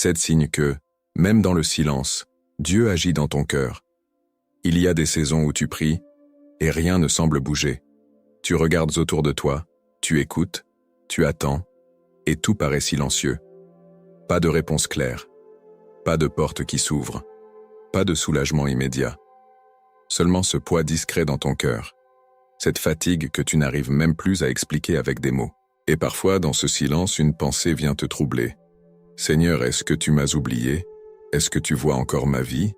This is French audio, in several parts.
7 signes que, même dans le silence, Dieu agit dans ton cœur. Il y a des saisons où tu pries, et rien ne semble bouger. Tu regardes autour de toi, tu écoutes, tu attends, et tout paraît silencieux. Pas de réponse claire, pas de porte qui s'ouvre, pas de soulagement immédiat. Seulement ce poids discret dans ton cœur, cette fatigue que tu n'arrives même plus à expliquer avec des mots. Et parfois, dans ce silence, une pensée vient te troubler. Seigneur, est-ce que tu m'as oublié? Est-ce que tu vois encore ma vie?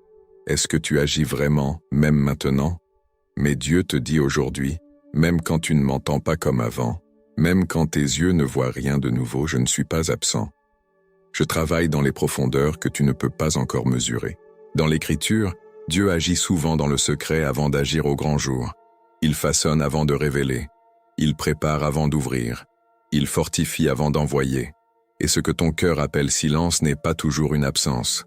Est-ce que tu agis vraiment, même maintenant? Mais Dieu te dit aujourd'hui, même quand tu ne m'entends pas comme avant, même quand tes yeux ne voient rien de nouveau, je ne suis pas absent. Je travaille dans les profondeurs que tu ne peux pas encore mesurer. Dans l'Écriture, Dieu agit souvent dans le secret avant d'agir au grand jour. Il façonne avant de révéler. Il prépare avant d'ouvrir. Il fortifie avant d'envoyer. Et ce que ton cœur appelle silence n'est pas toujours une absence.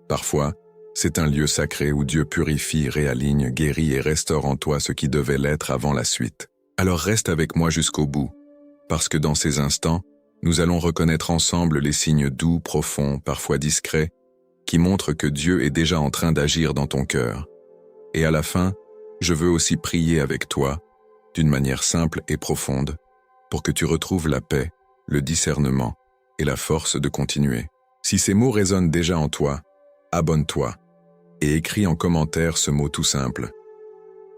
Parfois, c'est un lieu sacré où Dieu purifie, réaligne, guérit et restaure en toi ce qui devait l'être avant la suite. Alors reste avec moi jusqu'au bout, parce que dans ces instants, nous allons reconnaître ensemble les signes doux, profonds, parfois discrets, qui montrent que Dieu est déjà en train d'agir dans ton cœur. Et à la fin, je veux aussi prier avec toi, d'une manière simple et profonde, pour que tu retrouves la paix, le discernement et la force de continuer. Si ces mots résonnent déjà en toi, abonne-toi et écris en commentaire ce mot tout simple.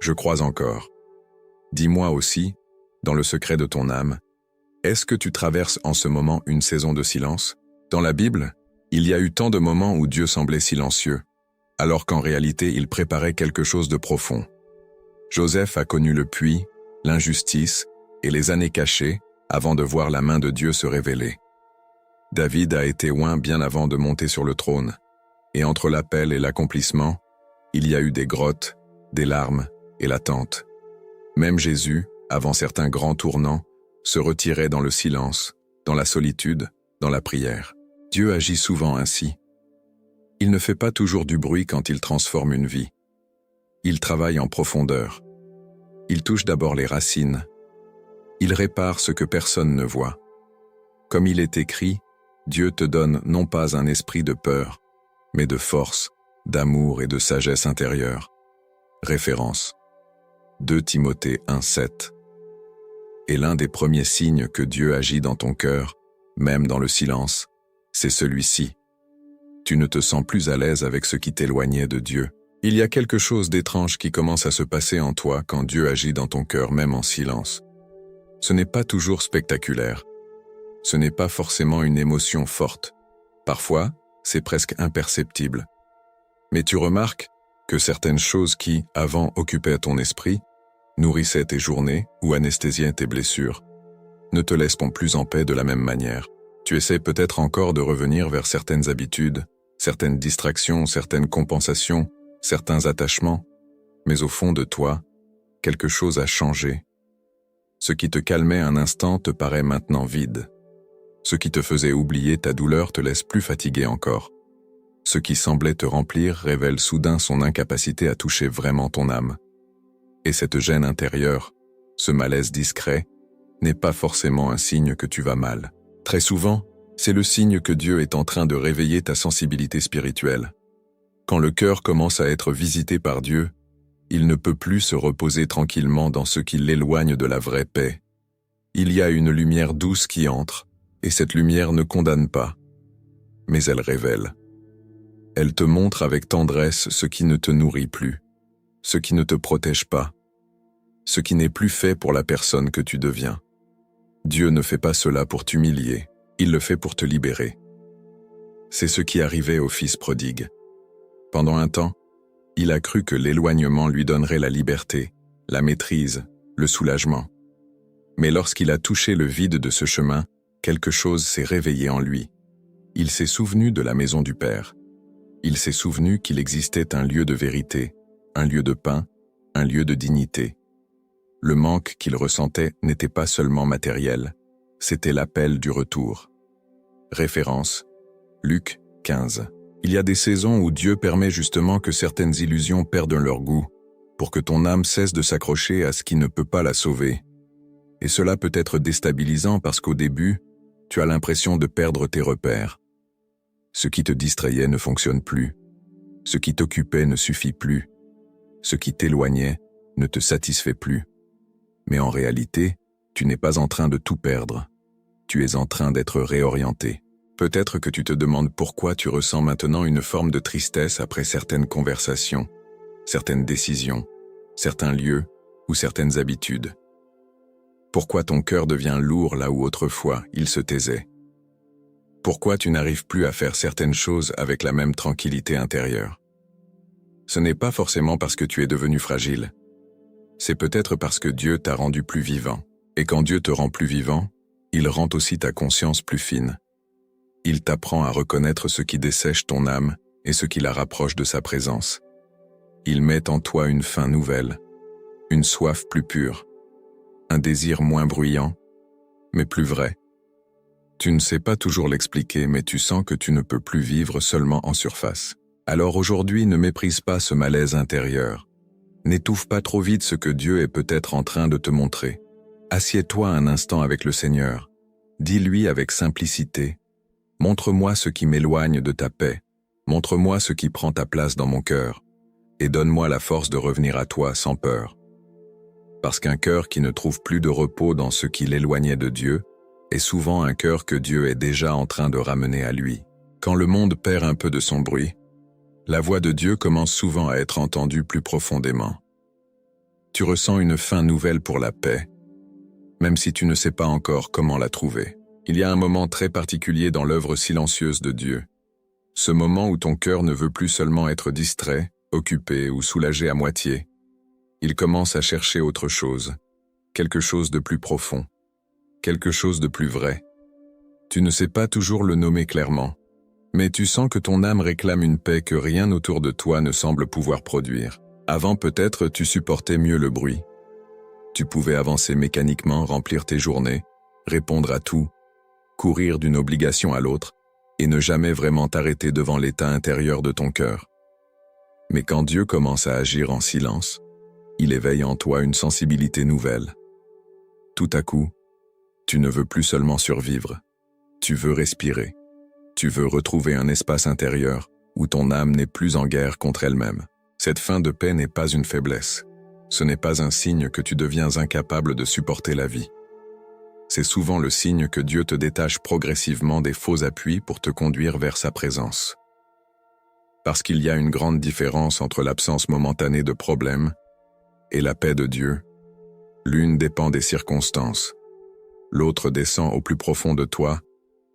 Je crois encore. Dis-moi aussi, dans le secret de ton âme, est-ce que tu traverses en ce moment une saison de silence? Dans la Bible, il y a eu tant de moments où Dieu semblait silencieux, alors qu'en réalité il préparait quelque chose de profond. Joseph a connu le puits, l'injustice et les années cachées avant de voir la main de Dieu se révéler. David a été oint bien avant de monter sur le trône, et entre l'appel et l'accomplissement, il y a eu des grottes, des larmes et l'attente. Même Jésus, avant certains grands tournants, se retirait dans le silence, dans la solitude, dans la prière. Dieu agit souvent ainsi. Il ne fait pas toujours du bruit quand il transforme une vie. Il travaille en profondeur. Il touche d'abord les racines. Il répare ce que personne ne voit. Comme il est écrit, Dieu te donne non pas un esprit de peur, mais de force, d'amour et de sagesse intérieure. Référence. 2 Timothée 1,7. Et l'un des premiers signes que Dieu agit dans ton cœur, même dans le silence, c'est celui-ci. Tu ne te sens plus à l'aise avec ce qui t'éloignait de Dieu. Il y a quelque chose d'étrange qui commence à se passer en toi quand Dieu agit dans ton cœur même en silence. Ce n'est pas toujours spectaculaire. Ce n'est pas forcément une émotion forte. Parfois, c'est presque imperceptible. Mais tu remarques que certaines choses qui, avant, occupaient ton esprit, nourrissaient tes journées ou anesthésiaient tes blessures, ne te laisseront plus en paix de la même manière. Tu essaies peut-être encore de revenir vers certaines habitudes, certaines distractions, certaines compensations, certains attachements, mais au fond de toi, quelque chose a changé. Ce qui te calmait un instant te paraît maintenant vide. Ce qui te faisait oublier ta douleur te laisse plus fatigué encore. Ce qui semblait te remplir révèle soudain son incapacité à toucher vraiment ton âme. Et cette gêne intérieure, ce malaise discret, n'est pas forcément un signe que tu vas mal. Très souvent, c'est le signe que Dieu est en train de réveiller ta sensibilité spirituelle. Quand le cœur commence à être visité par Dieu, il ne peut plus se reposer tranquillement dans ce qui l'éloigne de la vraie paix. Il y a une lumière douce qui entre, et cette lumière ne condamne pas, mais elle révèle. Elle te montre avec tendresse ce qui ne te nourrit plus, ce qui ne te protège pas, ce qui n'est plus fait pour la personne que tu deviens. Dieu ne fait pas cela pour t'humilier, il le fait pour te libérer. C'est ce qui arrivait au fils prodigue. Pendant un temps, il a cru que l'éloignement lui donnerait la liberté, la maîtrise, le soulagement. Mais lorsqu'il a touché le vide de ce chemin, quelque chose s'est réveillé en lui. Il s'est souvenu de la maison du Père. Il s'est souvenu qu'il existait un lieu de vérité, un lieu de pain, un lieu de dignité. Le manque qu'il ressentait n'était pas seulement matériel, c'était l'appel du retour. Référence, Luc 15. Il y a des saisons où Dieu permet justement que certaines illusions perdent leur goût, pour que ton âme cesse de s'accrocher à ce qui ne peut pas la sauver. Et cela peut être déstabilisant parce qu'au début, tu as l'impression de perdre tes repères. Ce qui te distrayait ne fonctionne plus. Ce qui t'occupait ne suffit plus. Ce qui t'éloignait ne te satisfait plus. Mais en réalité, tu n'es pas en train de tout perdre. Tu es en train d'être réorienté. Peut-être que tu te demandes pourquoi tu ressens maintenant une forme de tristesse après certaines conversations, certaines décisions, certains lieux ou certaines habitudes. Pourquoi ton cœur devient lourd là où autrefois il se taisait? Pourquoi tu n'arrives plus à faire certaines choses avec la même tranquillité intérieure? Ce n'est pas forcément parce que tu es devenu fragile. C'est peut-être parce que Dieu t'a rendu plus vivant. Et quand Dieu te rend plus vivant, il rend aussi ta conscience plus fine. Il t'apprend à reconnaître ce qui dessèche ton âme et ce qui la rapproche de sa présence. Il met en toi une faim nouvelle, une soif plus pure, un désir moins bruyant, mais plus vrai. Tu ne sais pas toujours l'expliquer, mais tu sens que tu ne peux plus vivre seulement en surface. Alors aujourd'hui, ne méprise pas ce malaise intérieur. N'étouffe pas trop vite ce que Dieu est peut-être en train de te montrer. Assieds-toi un instant avec le Seigneur. Dis-lui avec simplicité: montre-moi ce qui m'éloigne de ta paix. Montre-moi ce qui prend ta place dans mon cœur. Et donne-moi la force de revenir à toi sans peur. Parce qu'un cœur qui ne trouve plus de repos dans ce qui l'éloignait de Dieu est souvent un cœur que Dieu est déjà en train de ramener à lui. Quand le monde perd un peu de son bruit, la voix de Dieu commence souvent à être entendue plus profondément. Tu ressens une faim nouvelle pour la paix, même si tu ne sais pas encore comment la trouver. Il y a un moment très particulier dans l'œuvre silencieuse de Dieu. Ce moment où ton cœur ne veut plus seulement être distrait, occupé ou soulagé à moitié. Il commence à chercher autre chose, quelque chose de plus profond, quelque chose de plus vrai. Tu ne sais pas toujours le nommer clairement, mais tu sens que ton âme réclame une paix que rien autour de toi ne semble pouvoir produire. Avant peut-être tu supportais mieux le bruit. Tu pouvais avancer mécaniquement, remplir tes journées, répondre à tout, courir d'une obligation à l'autre, et ne jamais vraiment t'arrêter devant l'état intérieur de ton cœur. Mais quand Dieu commence à agir en silence, il éveille en toi une sensibilité nouvelle. Tout à coup, tu ne veux plus seulement survivre, tu veux respirer. Tu veux retrouver un espace intérieur où ton âme n'est plus en guerre contre elle-même. Cette faim de paix n'est pas une faiblesse. Ce n'est pas un signe que tu deviens incapable de supporter la vie. C'est souvent le signe que Dieu te détache progressivement des faux appuis pour te conduire vers sa présence. Parce qu'il y a une grande différence entre l'absence momentanée de problèmes et la paix de Dieu. L'une dépend des circonstances. L'autre descend au plus profond de toi,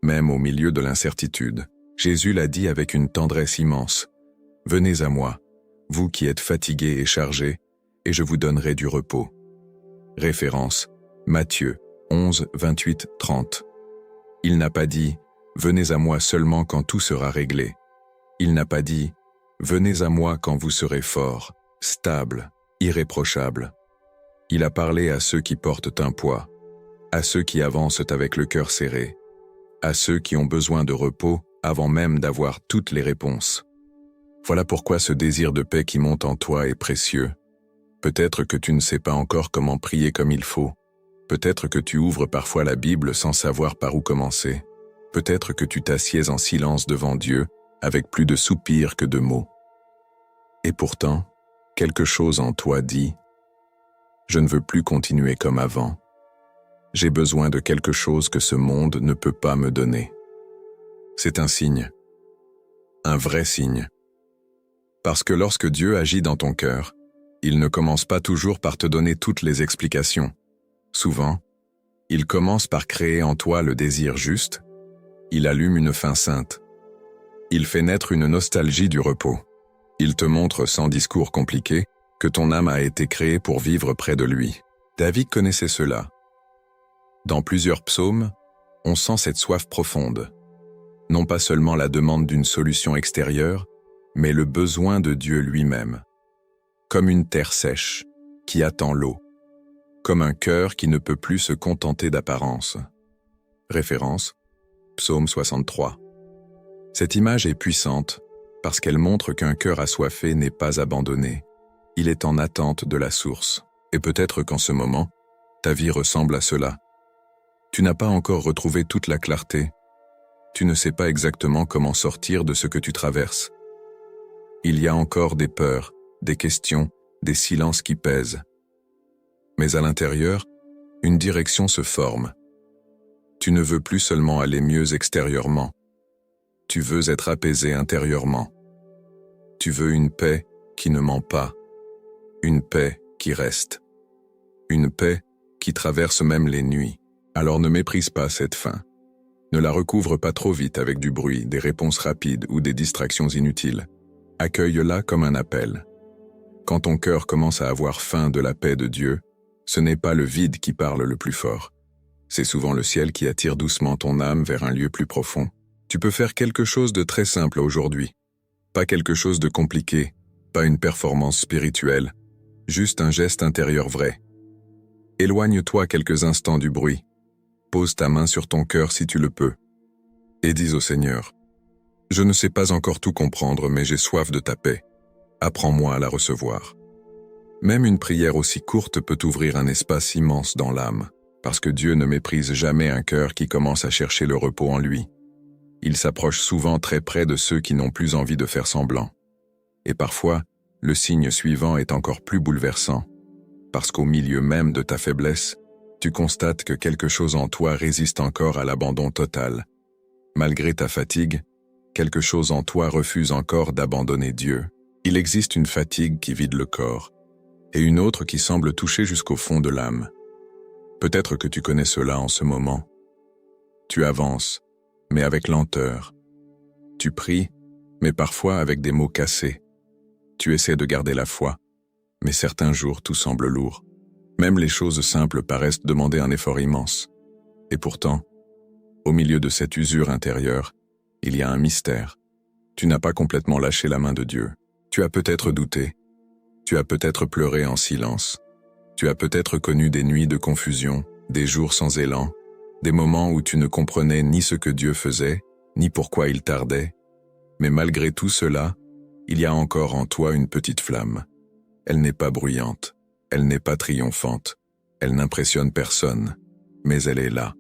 même au milieu de l'incertitude. Jésus l'a dit avec une tendresse immense. « Venez à moi, vous qui êtes fatigués et chargés, et je vous donnerai du repos. » Référence, Matthieu 11, 28, 30. Il n'a pas dit « Venez à moi seulement quand tout sera réglé ». Il n'a pas dit « Venez à moi quand vous serez fort, stable, irréprochable ». Il a parlé à ceux qui portent un poids, à ceux qui avancent avec le cœur serré, à ceux qui ont besoin de repos avant même d'avoir toutes les réponses. Voilà pourquoi ce désir de paix qui monte en toi est précieux. Peut-être que tu ne sais pas encore comment prier comme il faut. Peut-être que tu ouvres parfois la Bible sans savoir par où commencer. Peut-être que tu t'assieds en silence devant Dieu avec plus de soupirs que de mots. Et pourtant, quelque chose en toi dit « Je ne veux plus continuer comme avant. J'ai besoin de quelque chose que ce monde ne peut pas me donner. » C'est un signe, un vrai signe. Parce que lorsque Dieu agit dans ton cœur, il ne commence pas toujours par te donner toutes les explications. Souvent, il commence par créer en toi le désir juste, il allume une faim sainte. Il fait naître une nostalgie du repos. Il te montre sans discours compliqué que ton âme a été créée pour vivre près de lui. David connaissait cela. Dans plusieurs psaumes, on sent cette soif profonde. Non pas seulement la demande d'une solution extérieure, mais le besoin de Dieu lui-même. Comme une terre sèche, qui attend l'eau. Comme un cœur qui ne peut plus se contenter d'apparence. Référence, Psaume 63. Cette image est puissante parce qu'elle montre qu'un cœur assoiffé n'est pas abandonné. Il est en attente de la source. Et peut-être qu'en ce moment, ta vie ressemble à cela. Tu n'as pas encore retrouvé toute la clarté. Tu ne sais pas exactement comment sortir de ce que tu traverses. Il y a encore des peurs, des questions, des silences qui pèsent. Mais à l'intérieur, une direction se forme. Tu ne veux plus seulement aller mieux extérieurement. Tu veux être apaisé intérieurement. Tu veux une paix qui ne ment pas. Une paix qui reste. Une paix qui traverse même les nuits. Alors ne méprise pas cette faim. Ne la recouvre pas trop vite avec du bruit, des réponses rapides ou des distractions inutiles. Accueille-la comme un appel. Quand ton cœur commence à avoir faim de la paix de Dieu, ce n'est pas le vide qui parle le plus fort. C'est souvent le ciel qui attire doucement ton âme vers un lieu plus profond. Tu peux faire quelque chose de très simple aujourd'hui. Pas quelque chose de compliqué, pas une performance spirituelle, juste un geste intérieur vrai. Éloigne-toi quelques instants du bruit. Pose ta main sur ton cœur si tu le peux. Et dis au Seigneur, « Je ne sais pas encore tout comprendre, mais j'ai soif de ta paix. Apprends-moi à la recevoir. » Même une prière aussi courte peut ouvrir un espace immense dans l'âme, parce que Dieu ne méprise jamais un cœur qui commence à chercher le repos en lui. Il s'approche souvent très près de ceux qui n'ont plus envie de faire semblant. Et parfois, le signe suivant est encore plus bouleversant, parce qu'au milieu même de ta faiblesse, tu constates que quelque chose en toi résiste encore à l'abandon total. Malgré ta fatigue, quelque chose en toi refuse encore d'abandonner Dieu. Il existe une fatigue qui vide le corps, et une autre qui semble toucher jusqu'au fond de l'âme. Peut-être que tu connais cela en ce moment. Tu avances, mais avec lenteur. Tu pries, mais parfois avec des mots cassés. Tu essaies de garder la foi, mais certains jours tout semble lourd. Même les choses simples paraissent demander un effort immense. Et pourtant, au milieu de cette usure intérieure, il y a un mystère. Tu n'as pas complètement lâché la main de Dieu. Tu as peut-être douté. Tu as peut-être pleuré en silence. Tu as peut-être connu des nuits de confusion, des jours sans élan, des moments où tu ne comprenais ni ce que Dieu faisait, ni pourquoi il tardait. Mais malgré tout cela, il y a encore en toi une petite flamme. Elle n'est pas bruyante, elle n'est pas triomphante, elle n'impressionne personne, mais elle est là.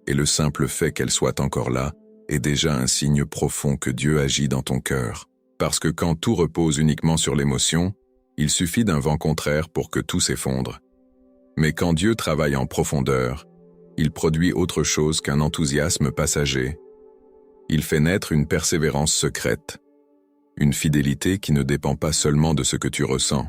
Et le simple fait qu'elle soit encore là est déjà un signe profond que Dieu agit dans ton cœur. Parce que quand tout repose uniquement sur l'émotion, il suffit d'un vent contraire pour que tout s'effondre. Mais quand Dieu travaille en profondeur, il produit autre chose qu'un enthousiasme passager. Il fait naître une persévérance secrète, une fidélité qui ne dépend pas seulement de ce que tu ressens,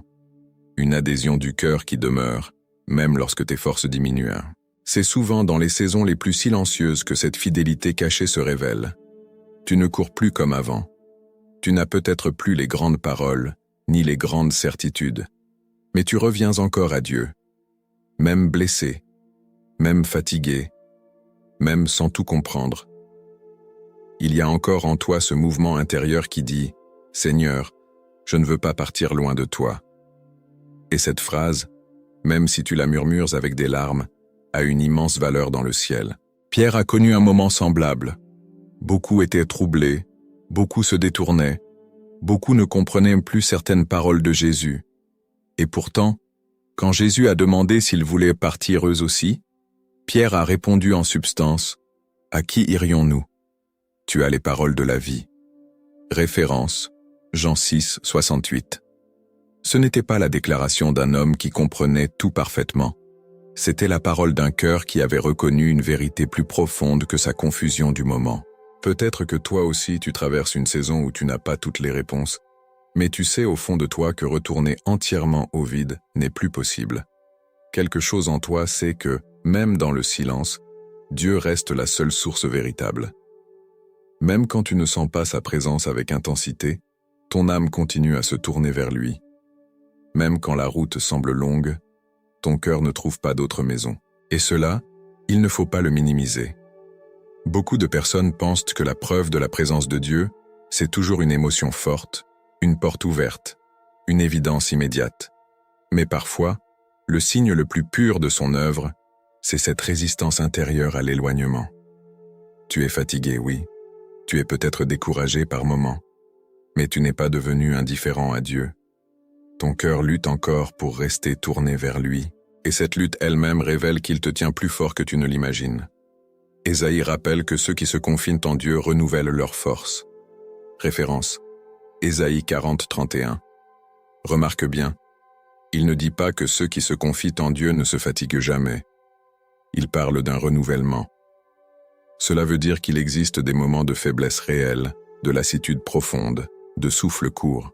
une adhésion du cœur qui demeure, même lorsque tes forces diminuent. C'est souvent dans les saisons les plus silencieuses que cette fidélité cachée se révèle. Tu ne cours plus comme avant. Tu n'as peut-être plus les grandes paroles, ni les grandes certitudes, mais tu reviens encore à Dieu, même blessé, même fatigué, même sans tout comprendre. Il y a encore en toi ce mouvement intérieur qui dit « Seigneur, je ne veux pas partir loin de toi ». Et cette phrase, même si tu la murmures avec des larmes, a une immense valeur dans le ciel. Pierre a connu un moment semblable. Beaucoup étaient troublés, beaucoup se détournaient, beaucoup ne comprenaient plus certaines paroles de Jésus. Et pourtant, quand Jésus a demandé s'ils voulaient partir eux aussi, Pierre a répondu en substance « À qui irions-nous ? Tu as les paroles de la vie. » Référence, Jean 6, 68. Ce n'était pas la déclaration d'un homme qui comprenait tout parfaitement. C'était la parole d'un cœur qui avait reconnu une vérité plus profonde que sa confusion du moment. Peut-être que toi aussi tu traverses une saison où tu n'as pas toutes les réponses, mais tu sais au fond de toi que retourner entièrement au vide n'est plus possible. Quelque chose en toi sait que, même dans le silence, Dieu reste la seule source véritable. Même quand tu ne sens pas sa présence avec intensité, ton âme continue à se tourner vers lui. Même quand la route semble longue, ton cœur ne trouve pas d'autre maison. Et cela, il ne faut pas le minimiser. Beaucoup de personnes pensent que la preuve de la présence de Dieu, c'est toujours une émotion forte, une porte ouverte, une évidence immédiate. Mais parfois, le signe le plus pur de son œuvre, c'est cette résistance intérieure à l'éloignement. Tu es fatigué, oui. Tu es peut-être découragé par moments, mais tu n'es pas devenu indifférent à Dieu. Ton cœur lutte encore pour rester tourné vers lui, et cette lutte elle-même révèle qu'il te tient plus fort que tu ne l'imagines. Ésaïe rappelle que ceux qui se confient en Dieu renouvellent leur force. Référence. Ésaïe 40, 31. Remarque bien, il ne dit pas que ceux qui se confient en Dieu ne se fatiguent jamais. Il parle d'un renouvellement. Cela veut dire qu'il existe des moments de faiblesse réelle, de lassitude profonde, de souffle court.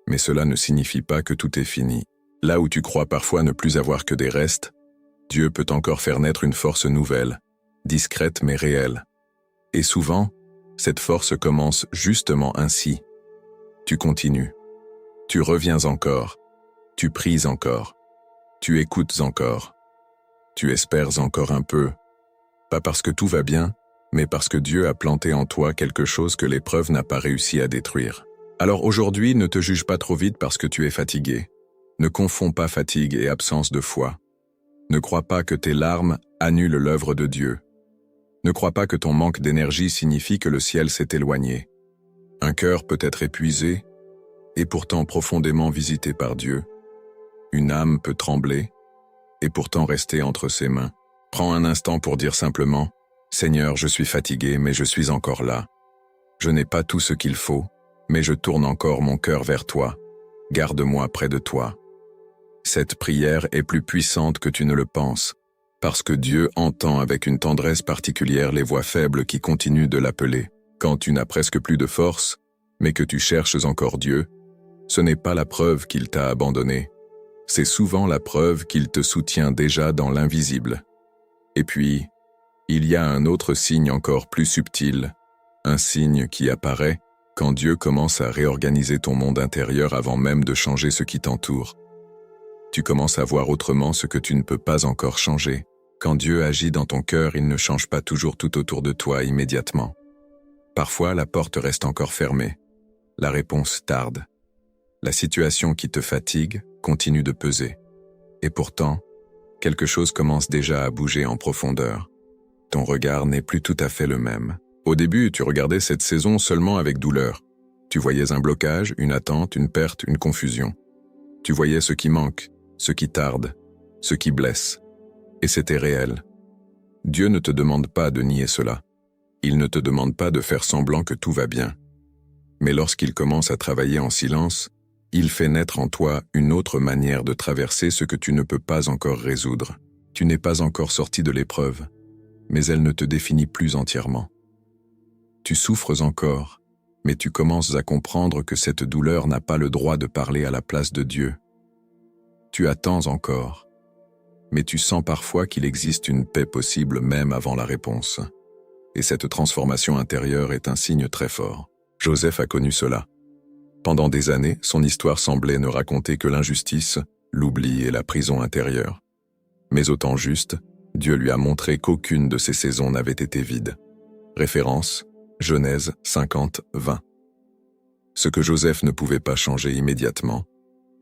Mais cela ne signifie pas que tout est fini. Là où tu crois parfois ne plus avoir que des restes, Dieu peut encore faire naître une force nouvelle, discrète mais réelle. Et souvent, cette force commence justement ainsi. Tu continues. Tu reviens encore. Tu pries encore. Tu écoutes encore. Tu espères encore un peu. Pas parce que tout va bien, mais parce que Dieu a planté en toi quelque chose que l'épreuve n'a pas réussi à détruire. Alors aujourd'hui, ne te juge pas trop vite parce que tu es fatigué. Ne confonds pas fatigue et absence de foi. Ne crois pas que tes larmes annulent l'œuvre de Dieu. Ne crois pas que ton manque d'énergie signifie que le ciel s'est éloigné. Un cœur peut être épuisé, et pourtant profondément visité par Dieu. Une âme peut trembler, et pourtant rester entre ses mains. Prends un instant pour dire simplement « Seigneur, je suis fatigué, mais je suis encore là. Je n'ai pas tout ce qu'il faut, mais je tourne encore mon cœur vers toi. Garde-moi près de toi. » Cette prière est plus puissante que tu ne le penses, parce que Dieu entend avec une tendresse particulière les voix faibles qui continuent de l'appeler. Quand tu n'as presque plus de force, mais que tu cherches encore Dieu, ce n'est pas la preuve qu'il t'a abandonné. C'est souvent la preuve qu'il te soutient déjà dans l'invisible. Et puis, il y a un autre signe encore plus subtil, un signe qui apparaît quand Dieu commence à réorganiser ton monde intérieur avant même de changer ce qui t'entoure. Tu commences à voir autrement ce que tu ne peux pas encore changer. Quand Dieu agit dans ton cœur, il ne change pas toujours tout autour de toi immédiatement. Parfois, la porte reste encore fermée. La réponse tarde. La situation qui te fatigue continue de peser. Et pourtant, quelque chose commence déjà à bouger en profondeur. Ton regard n'est plus tout à fait le même. Au début, tu regardais cette saison seulement avec douleur. Tu voyais un blocage, une attente, une perte, une confusion. Tu voyais ce qui manque, ce qui tarde, ce qui blesse. Et c'était réel. Dieu ne te demande pas de nier cela. Il ne te demande pas de faire semblant que tout va bien. Mais lorsqu'il commence à travailler en silence, il fait naître en toi une autre manière de traverser ce que tu ne peux pas encore résoudre. Tu n'es pas encore sorti de l'épreuve, mais elle ne te définit plus entièrement. Tu souffres encore, mais tu commences à comprendre que cette douleur n'a pas le droit de parler à la place de Dieu. Tu attends encore, mais tu sens parfois qu'il existe une paix possible même avant la réponse. Et cette transformation intérieure est un signe très fort. Joseph a connu cela. Pendant des années, son histoire semblait ne raconter que l'injustice, l'oubli et la prison intérieure. Mais au temps juste, Dieu lui a montré qu'aucune de ces saisons n'avait été vide. Référence, Genèse 50, 20. Ce que Joseph ne pouvait pas changer immédiatement,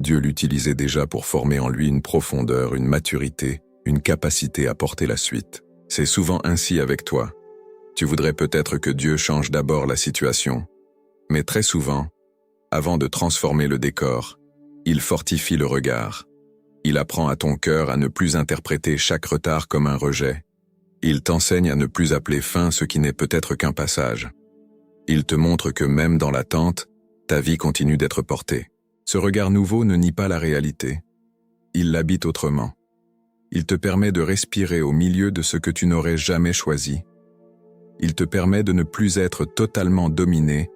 Dieu l'utilisait déjà pour former en lui une profondeur, une maturité, une capacité à porter la suite. C'est souvent ainsi avec toi. Tu voudrais peut-être que Dieu change d'abord la situation, mais très souvent, avant de transformer le décor, il fortifie le regard. Il apprend à ton cœur à ne plus interpréter chaque retard comme un rejet. Il t'enseigne à ne plus appeler fin ce qui n'est peut-être qu'un passage. Il te montre que même dans l'attente, ta vie continue d'être portée. Ce regard nouveau ne nie pas la réalité. Il l'habite autrement. Il te permet de respirer au milieu de ce que tu n'aurais jamais choisi. Il te permet de ne plus être totalement dominé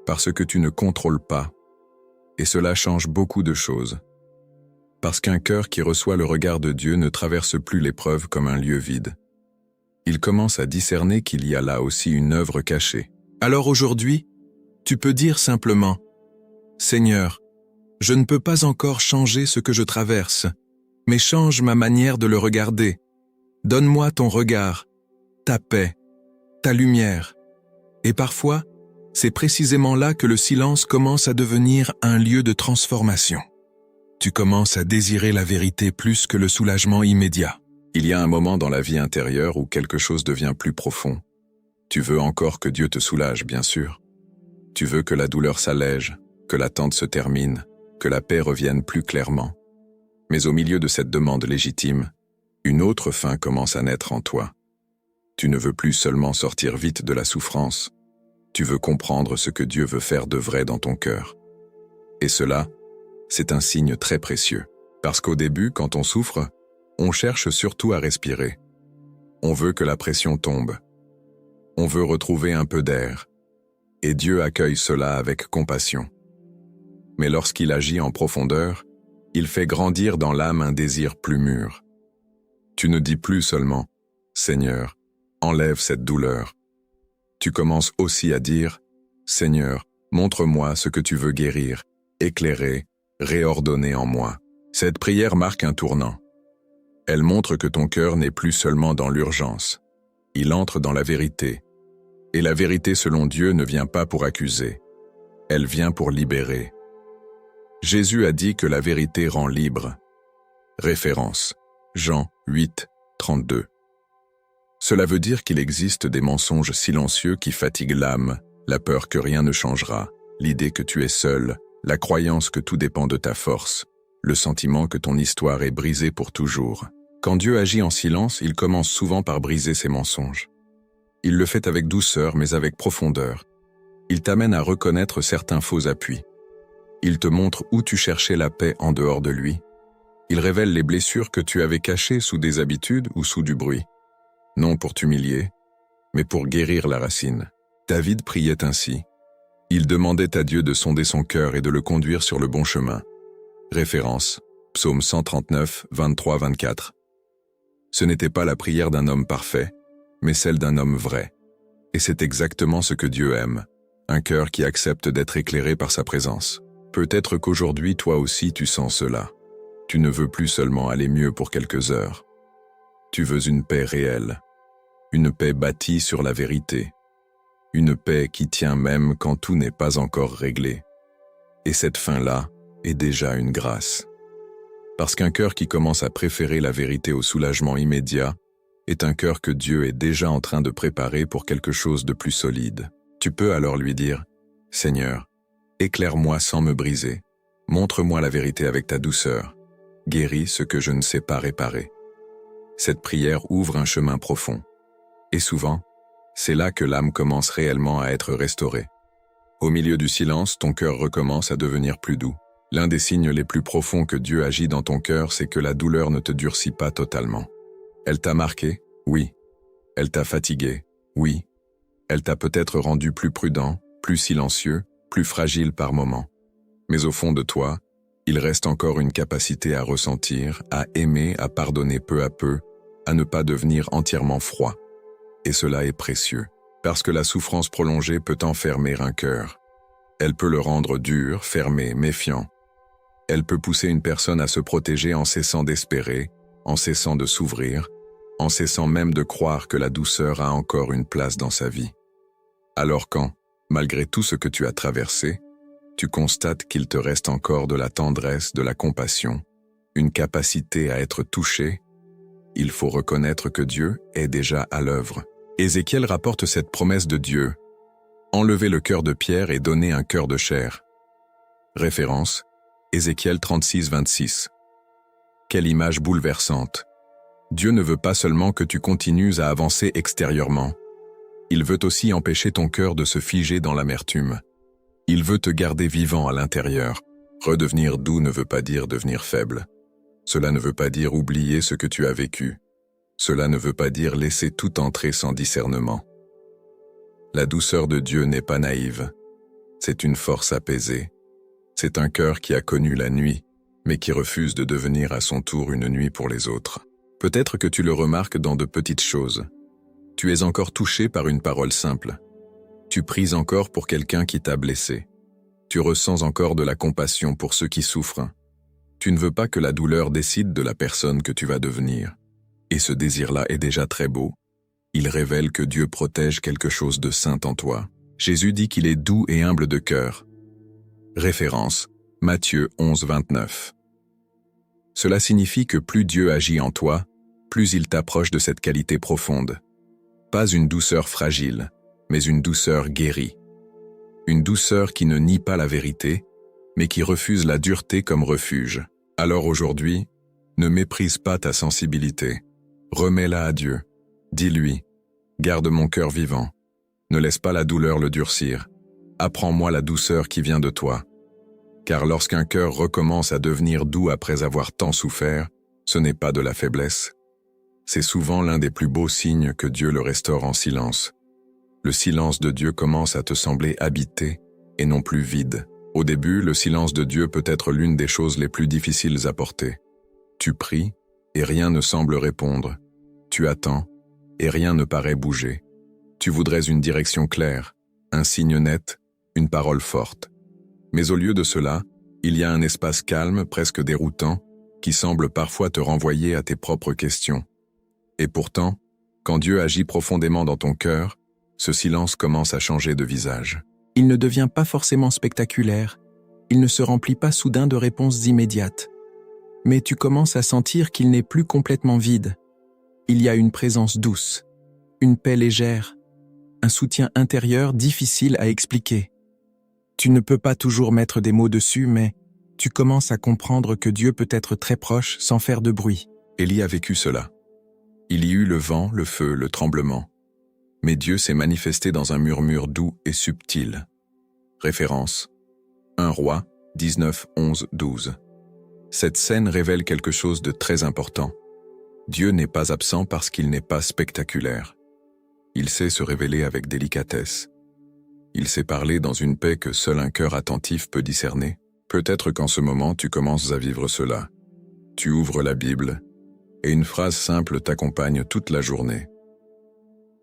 par ce que tu ne contrôles pas. Et cela change beaucoup de choses. Parce qu'un cœur qui reçoit le regard de Dieu ne traverse plus l'épreuve comme un lieu vide. Il commence à discerner qu'il y a là aussi une œuvre cachée. Alors aujourd'hui, tu peux dire simplement « Seigneur, je ne peux pas encore changer ce que je traverse, mais change ma manière de le regarder. Donne-moi ton regard, ta paix, ta lumière. » Et parfois, c'est précisément là que le silence commence à devenir un lieu de transformation. Tu commences à désirer la vérité plus que le soulagement immédiat. Il y a un moment dans la vie intérieure où quelque chose devient plus profond. Tu veux encore que Dieu te soulage, bien sûr. Tu veux que la douleur s'allège, que l'attente se termine, que la paix revienne plus clairement. Mais au milieu de cette demande légitime, une autre faim commence à naître en toi. Tu ne veux plus seulement sortir vite de la souffrance, tu veux comprendre ce que Dieu veut faire de vrai dans ton cœur. Et cela, c'est un signe très précieux. Parce qu'au début, quand on souffre, on cherche surtout à respirer. On veut que la pression tombe. On veut retrouver un peu d'air. Et Dieu accueille cela avec compassion. Mais lorsqu'il agit en profondeur, il fait grandir dans l'âme un désir plus mûr. Tu ne dis plus seulement « Seigneur, enlève cette douleur ». Tu commences aussi à dire « Seigneur, montre-moi ce que tu veux guérir, éclairer, réordonner en moi ». Cette prière marque un tournant. Elle montre que ton cœur n'est plus seulement dans l'urgence. Il entre dans la vérité. Et la vérité selon Dieu ne vient pas pour accuser. Elle vient pour libérer. Jésus a dit que la vérité rend libre. Référence. Jean 8, 32. Cela veut dire qu'il existe des mensonges silencieux qui fatiguent l'âme, la peur que rien ne changera, l'idée que tu es seul, la croyance que tout dépend de ta force, le sentiment que ton histoire est brisée pour toujours. Quand Dieu agit en silence, il commence souvent par briser ces mensonges. Il le fait avec douceur mais avec profondeur. Il t'amène à reconnaître certains faux appuis. Il te montre où tu cherchais la paix en dehors de lui. Il révèle les blessures que tu avais cachées sous des habitudes ou sous du bruit. Non pour t'humilier, mais pour guérir la racine. David priait ainsi. Il demandait à Dieu de sonder son cœur et de le conduire sur le bon chemin. Référence. Psaume 139, 23-24. Ce n'était pas la prière d'un homme parfait, mais celle d'un homme vrai. Et c'est exactement ce que Dieu aime, un cœur qui accepte d'être éclairé par sa présence. Peut-être qu'aujourd'hui, toi aussi, tu sens cela. Tu ne veux plus seulement aller mieux pour quelques heures. Tu veux une paix réelle, une paix bâtie sur la vérité, une paix qui tient même quand tout n'est pas encore réglé. Et cette fin-là est déjà une grâce. Parce qu'un cœur qui commence à préférer la vérité au soulagement immédiat est un cœur que Dieu est déjà en train de préparer pour quelque chose de plus solide. Tu peux alors lui dire « Seigneur, éclaire-moi sans me briser, montre-moi la vérité avec ta douceur, guéris ce que je ne sais pas réparer. » Cette prière ouvre un chemin profond. Et souvent, c'est là que l'âme commence réellement à être restaurée. Au milieu du silence, ton cœur recommence à devenir plus doux. L'un des signes les plus profonds que Dieu agit dans ton cœur, c'est que la douleur ne te durcit pas totalement. Elle t'a marqué? Oui. Elle t'a fatigué? Oui. Elle t'a peut-être rendu plus prudent, plus silencieux, plus fragile par moments. Mais au fond de toi, il reste encore une capacité à ressentir, à aimer, à pardonner peu à peu, à ne pas devenir entièrement froid. Et cela est précieux, parce que la souffrance prolongée peut enfermer un cœur. Elle peut le rendre dur, fermé, méfiant. Elle peut pousser une personne à se protéger en cessant d'espérer, en cessant de s'ouvrir, en cessant même de croire que la douceur a encore une place dans sa vie. Alors quand, malgré tout ce que tu as traversé, tu constates qu'il te reste encore de la tendresse, de la compassion, une capacité à être touché, il faut reconnaître que Dieu est déjà à l'œuvre. Ézéchiel rapporte cette promesse de Dieu. Enlevez le cœur de pierre et donnez un cœur de chair. Référence, Ézéchiel 36, 26. Quelle image bouleversante. Dieu ne veut pas seulement que tu continues à avancer extérieurement. Il veut aussi empêcher ton cœur de se figer dans l'amertume. Il veut te garder vivant à l'intérieur. Redevenir doux ne veut pas dire devenir faible. Cela ne veut pas dire oublier ce que tu as vécu. Cela ne veut pas dire laisser tout entrer sans discernement. La douceur de Dieu n'est pas naïve. C'est une force apaisée. C'est un cœur qui a connu la nuit, mais qui refuse de devenir à son tour une nuit pour les autres. Peut-être que tu le remarques dans de petites choses. Tu es encore touché par une parole simple. Tu pries encore pour quelqu'un qui t'a blessé. Tu ressens encore de la compassion pour ceux qui souffrent. Tu ne veux pas que la douleur décide de la personne que tu vas devenir. Et ce désir-là est déjà très beau. Il révèle que Dieu protège quelque chose de saint en toi. Jésus dit qu'il est doux et humble de cœur. Référence, Matthieu 11, 29. Cela signifie que plus Dieu agit en toi, plus il t'approche de cette qualité profonde. Pas une douceur fragile, mais une douceur guérie. Une douceur qui ne nie pas la vérité, mais qui refuse la dureté comme refuge. Alors aujourd'hui, ne méprise pas ta sensibilité. Remets-la à Dieu. Dis-lui, Garde mon cœur vivant. Ne laisse pas la douleur le durcir. Apprends-moi la douceur qui vient de toi. Car lorsqu'un cœur recommence à devenir doux après avoir tant souffert, ce n'est pas de la faiblesse. C'est souvent l'un des plus beaux signes que Dieu le restaure en silence. Le silence de Dieu commence à te sembler habité et non plus vide. Au début, le silence de Dieu peut être l'une des choses les plus difficiles à porter. Tu pries et rien ne semble répondre. Tu attends et rien ne paraît bouger. Tu voudrais une direction claire, un signe net, une parole forte. Mais au lieu de cela, il y a un espace calme, presque déroutant, qui semble parfois te renvoyer à tes propres questions. Et pourtant, quand Dieu agit profondément dans ton cœur, ce silence commence à changer de visage. Il ne devient pas forcément spectaculaire, il ne se remplit pas soudain de réponses immédiates. Mais tu commences à sentir qu'il n'est plus complètement vide. Il y a une présence douce, une paix légère, un soutien intérieur difficile à expliquer. Tu ne peux pas toujours mettre des mots dessus, mais tu commences à comprendre que Dieu peut être très proche sans faire de bruit. Élie a vécu cela. Il y eut le vent, le feu, le tremblement. Mais Dieu s'est manifesté dans un murmure doux et subtil. Référence 1 Roi 19, 11, 12. Cette scène révèle quelque chose de très important. Dieu n'est pas absent parce qu'il n'est pas spectaculaire. Il sait se révéler avec délicatesse. Il sait parler dans une paix que seul un cœur attentif peut discerner. Peut-être qu'en ce moment tu commences à vivre cela. Tu ouvres la Bible, et une phrase simple t'accompagne toute la journée.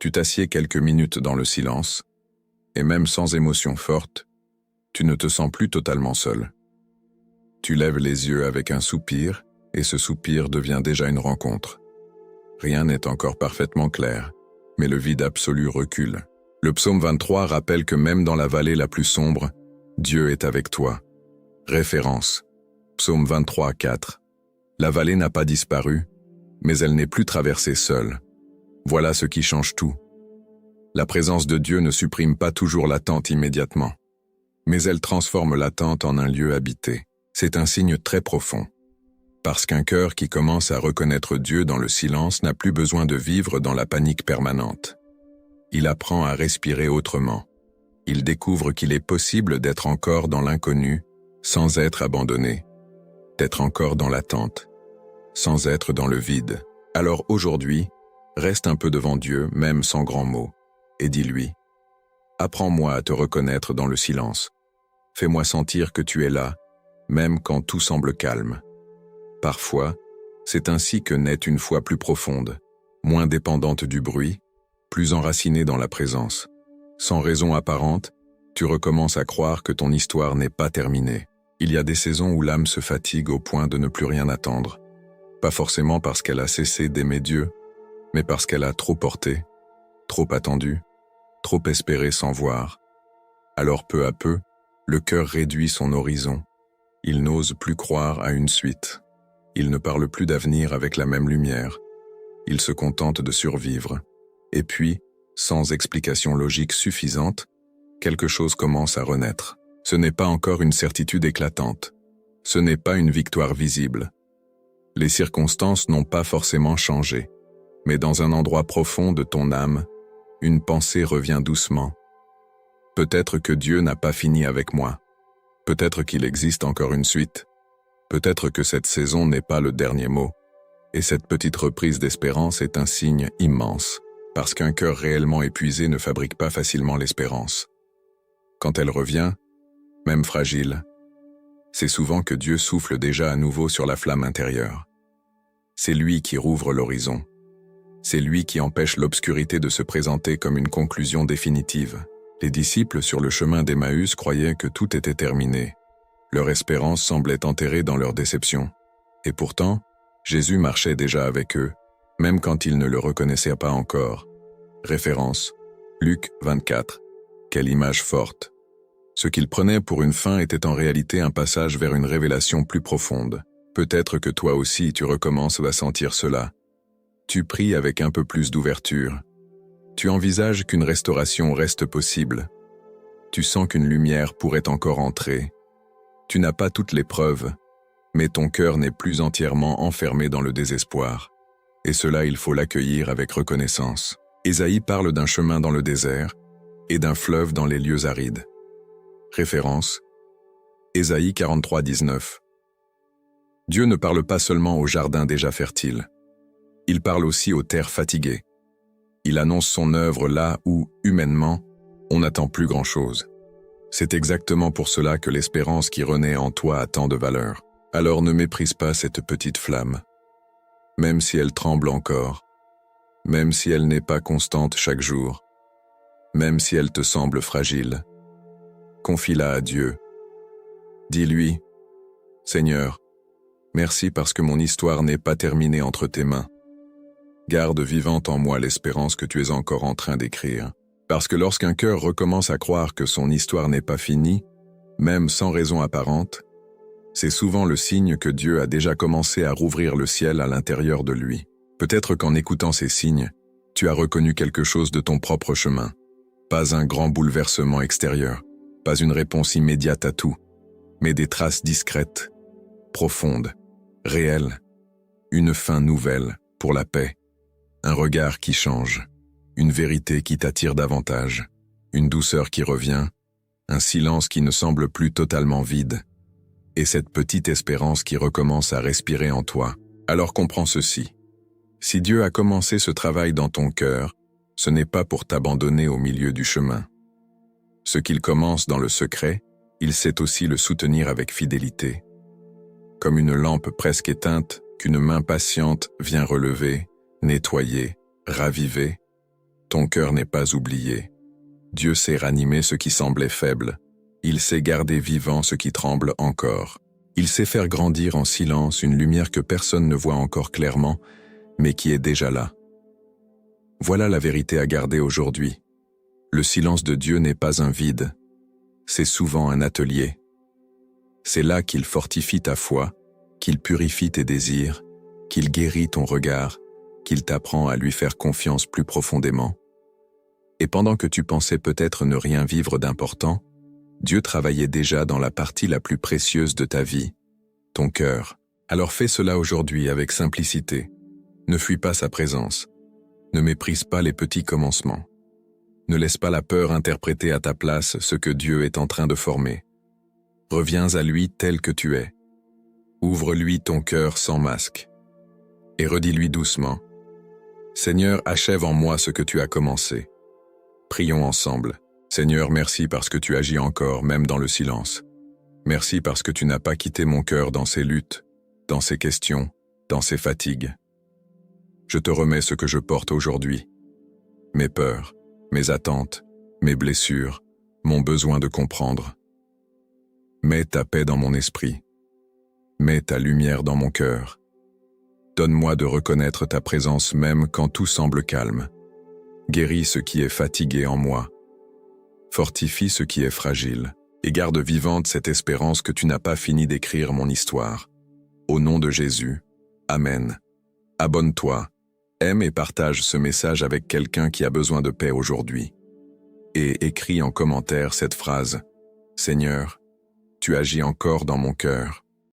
Tu t'assieds quelques minutes dans le silence, et même sans émotion forte, tu ne te sens plus totalement seul. Tu lèves les yeux avec un soupir, et ce soupir devient déjà une rencontre. Rien n'est encore parfaitement clair, mais le vide absolu recule. Le psaume 23 rappelle que même dans la vallée la plus sombre, Dieu est avec toi. Référence. Psaume 23, 4. La vallée n'a pas disparu, mais elle n'est plus traversée seule. Voilà ce qui change tout. La présence de Dieu ne supprime pas toujours l'attente immédiatement, mais elle transforme l'attente en un lieu habité. C'est un signe très profond. Parce qu'un cœur qui commence à reconnaître Dieu dans le silence n'a plus besoin de vivre dans la panique permanente. Il apprend à respirer autrement. Il découvre qu'il est possible d'être encore dans l'inconnu, sans être abandonné, d'être encore dans l'attente, sans être dans le vide. Alors aujourd'hui, reste un peu devant Dieu, même sans grands mots, et dis-lui « Apprends-moi à te reconnaître dans le silence. Fais-moi sentir que tu es là, même quand tout semble calme. » Parfois, c'est ainsi que naît une foi plus profonde, moins dépendante du bruit, plus enracinée dans la présence. Sans raison apparente, tu recommences à croire que ton histoire n'est pas terminée. Il y a des saisons où l'âme se fatigue au point de ne plus rien attendre. Pas forcément parce qu'elle a cessé d'aimer Dieu, mais parce qu'elle a trop porté, trop attendu, trop espéré sans voir. Alors peu à peu, le cœur réduit son horizon. Il n'ose plus croire à une suite. Il ne parle plus d'avenir avec la même lumière. Il se contente de survivre. Et puis, sans explication logique suffisante, quelque chose commence à renaître. Ce n'est pas encore une certitude éclatante. Ce n'est pas une victoire visible. Les circonstances n'ont pas forcément changé, mais dans un endroit profond de ton âme, une pensée revient doucement. Peut-être que Dieu n'a pas fini avec moi. Peut-être qu'il existe encore une suite. Peut-être que cette saison n'est pas le dernier mot. Et cette petite reprise d'espérance est un signe immense, parce qu'un cœur réellement épuisé ne fabrique pas facilement l'espérance. Quand elle revient, même fragile, c'est souvent que Dieu souffle déjà à nouveau sur la flamme intérieure. C'est lui qui rouvre l'horizon. C'est lui qui empêche l'obscurité de se présenter comme une conclusion définitive. Les disciples sur le chemin d'Emmaüs croyaient que tout était terminé. Leur espérance semblait enterrée dans leur déception. Et pourtant, Jésus marchait déjà avec eux, même quand ils ne le reconnaissaient pas encore. Référence, Luc 24. Quelle image forte. Ce qu'ils prenaient pour une fin était en réalité un passage vers une révélation plus profonde. Peut-être que toi aussi tu recommences à sentir cela. Tu pries avec un peu plus d'ouverture. Tu envisages qu'une restauration reste possible. Tu sens qu'une lumière pourrait encore entrer. Tu n'as pas toutes les preuves, mais ton cœur n'est plus entièrement enfermé dans le désespoir. Et cela, il faut l'accueillir avec reconnaissance. Ésaïe parle d'un chemin dans le désert et d'un fleuve dans les lieux arides. Référence: Ésaïe 43, 19. Dieu ne parle pas seulement aux jardins déjà fertiles. Il parle aussi aux terres fatiguées. Il annonce son œuvre là où, humainement, on n'attend plus grand-chose. C'est exactement pour cela que l'espérance qui renaît en toi a tant de valeur. Alors ne méprise pas cette petite flamme. Même si elle tremble encore, même si elle n'est pas constante chaque jour, même si elle te semble fragile, confie-la à Dieu. Dis-lui: Seigneur, merci parce que mon histoire n'est pas terminée entre tes mains. Garde vivante en moi l'espérance que tu es encore en train d'écrire. Parce que lorsqu'un cœur recommence à croire que son histoire n'est pas finie, même sans raison apparente, c'est souvent le signe que Dieu a déjà commencé à rouvrir le ciel à l'intérieur de lui. Peut-être qu'en écoutant ces signes, tu as reconnu quelque chose de ton propre chemin. Pas un grand bouleversement extérieur, pas une réponse immédiate à tout, mais des traces discrètes, profondes, réelles, une fin nouvelle pour la paix, un regard qui change, une vérité qui t'attire davantage, une douceur qui revient, un silence qui ne semble plus totalement vide, et cette petite espérance qui recommence à respirer en toi. Alors comprends ceci. Si Dieu a commencé ce travail dans ton cœur, ce n'est pas pour t'abandonner au milieu du chemin. Ce qu'il commence dans le secret, il sait aussi le soutenir avec fidélité. Comme une lampe presque éteinte qu'une main patiente vient relever, nettoyer, raviver, ton cœur n'est pas oublié. Dieu sait ranimer ce qui semblait faible. Il sait garder vivant ce qui tremble encore. Il sait faire grandir en silence une lumière que personne ne voit encore clairement, mais qui est déjà là. Voilà la vérité à garder aujourd'hui. Le silence de Dieu n'est pas un vide. C'est souvent un atelier. C'est là qu'il fortifie ta foi, qu'il purifie tes désirs, qu'il guérit ton regard, qu'il t'apprend à lui faire confiance plus profondément. Et pendant que tu pensais peut-être ne rien vivre d'important, Dieu travaillait déjà dans la partie la plus précieuse de ta vie, ton cœur. Alors fais cela aujourd'hui avec simplicité. Ne fuis pas sa présence. Ne méprise pas les petits commencements. Ne laisse pas la peur interpréter à ta place ce que Dieu est en train de former. Reviens à lui tel que tu es. Ouvre-lui ton cœur sans masque. Et redis-lui doucement: Seigneur, achève en moi ce que tu as commencé. Prions ensemble. Seigneur, merci parce que tu agis encore, même dans le silence. Merci parce que tu n'as pas quitté mon cœur dans ses luttes, dans ses questions, dans ses fatigues. Je te remets ce que je porte aujourd'hui. Mes peurs, mes attentes, mes blessures, mon besoin de comprendre. Mets ta paix dans mon esprit. Mets ta lumière dans mon cœur. Donne-moi de reconnaître ta présence même quand tout semble calme. Guéris ce qui est fatigué en moi. Fortifie ce qui est fragile, et garde vivante cette espérance que tu n'as pas fini d'écrire mon histoire. Au nom de Jésus, Amen. Abonne-toi, aime et partage ce message avec quelqu'un qui a besoin de paix aujourd'hui. Et écris en commentaire cette phrase: Seigneur, tu agis encore dans mon cœur.